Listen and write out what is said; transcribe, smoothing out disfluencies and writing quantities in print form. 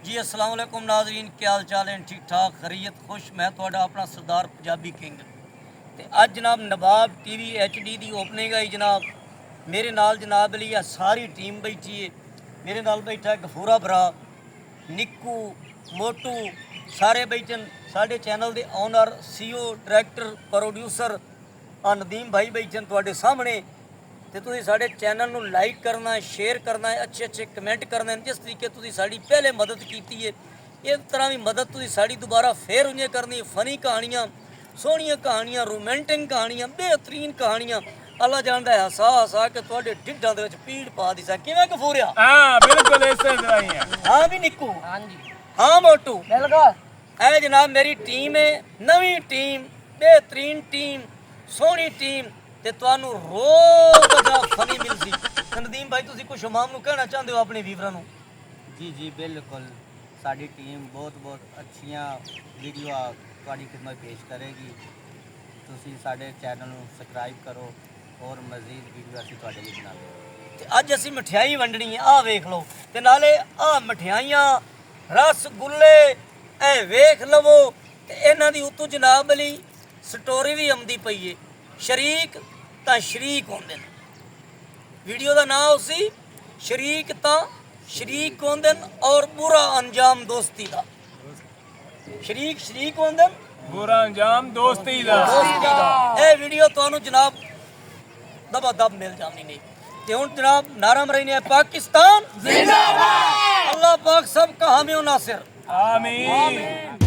जी अस्सलाम वालेकुम नाज़रीन, क्या हाल चाल है? ठीक ठाक खैरियत खुश। मैं थोड़ा अपना सरदार पंजाबी किंग ते अज जनाब नवाब टीवी HD की ओपनिंग आई जनाब। मेरे नाल जनाब अली सारी टीम बैठी है। मेरे नाल बैठा है गफूरा भरा, निक्कू, मोटू, सारे बैठन साढ़े चैनल के owner CEO director producer Nadeem भाई बैठन थोड़े सामने। तो तुसीं साढ़े चैनल को लाइक करना है, शेयर करना है, अच्छे अच्छे कमेंट करने हैं। जिस तरीके तुसीं साड़ी पहले मदद की है इस तरह भी मदद तुसीं साड़ी दोबारा फिर उन्हें करनी। फनी कहानियाँ, सोहनियां कहानियाँ, रोमांटिक कहानियाँ, बेहतरीन कहानियाँ। अल्लाह जानता है हसा हसा के थोड़े ढिड्डां दे विच पीड़ पा दी सा। किवें गफूरिया? हाँ बिल्कुल इस तरह ही है। हाँ भी निक्कू, हाँ जी हाँ मोटू, बिल्कुल। ए जनाब मेरी टीम है, नवी टीम, बेहतरीन टीम, सोहनी टीम ते तुहानू रोज दा फनी मिलसी। नदीम भाई तुसी कुछ हमाम नू कहना चाहते हो अपने व्यूअरां नू? जी जी बिल्कुल, साड़ी टीम बहुत बहुत अच्छियां वीडियो ਤੁਹਾਡੀ खिदमत पेश करेगी। ਤੁਸੀਂ ਸਾਡੇ चैनल ਨੂੰ सब्सक्राइब करो और मज़ीद वीडियो ਅਸੀਂ ਤੁਹਾਡੇ ਲਈ ਬਣਾਵਾਂਗੇ। ਤੇ ਅੱਜ ਅਸੀਂ ਮਠਿਆਈ ਵੰਡਣੀ ਹੈ। ਆਹ ਵੇਖ ਲਓ ਤੇ ਨਾਲੇ ਆਹ ਮਠਿਆਈਆਂ ਰਸਗੁੱਲੇ ਇਹ ਵੇਖ ਲਵੋ ਤੇ ਇਹਨਾਂ ਦੀ ਉਤੋਂ ਜਨਾਬ ਅਲੀ ਸਟੋਰੀ ਵੀ ਆਉਂਦੀ ਪਈ ਏ। ਸ਼ਰੀਕ ਤਾਂ ਸ਼ਰੀਕ ਹੁੰਦੇ ਨੇ। ਵੀਡੀਓ ਦਾ ਨਾਮ ਉਸੀ ਸ਼ਰੀਕ ਤਾਂ ਸ਼ਰੀਕ ਹੁੰਦੇ ਨੇ ਔਰ ਬੁਰਾ ਅੰਜਾਮ ਦੋਸਤੀ ਦਾ। ਸ਼ਰੀਕ ਸ਼ਰੀਕ ਹੁੰਦੇ ਨੇ, बुरा अंजाम दोस्ती दा। ਦੋਸਤੀ ਦਾ। ਇਹ ਵੀਡੀਓ ਤੁਹਾਨੂੰ ਜਨਾਬ ਦਬਾ ਦਬ ਮਿਲ ਜਾਣੀ ਨਹੀਂ। ਤੇ ਹੁਣ ਜਨਾਬ ਨਾਰਾ ਮਰਾਈ ਨੇ ਪਾਕਿस्तान जिंदाबाद। अल्लाह पाक सब का हामी नासिर। आमीन।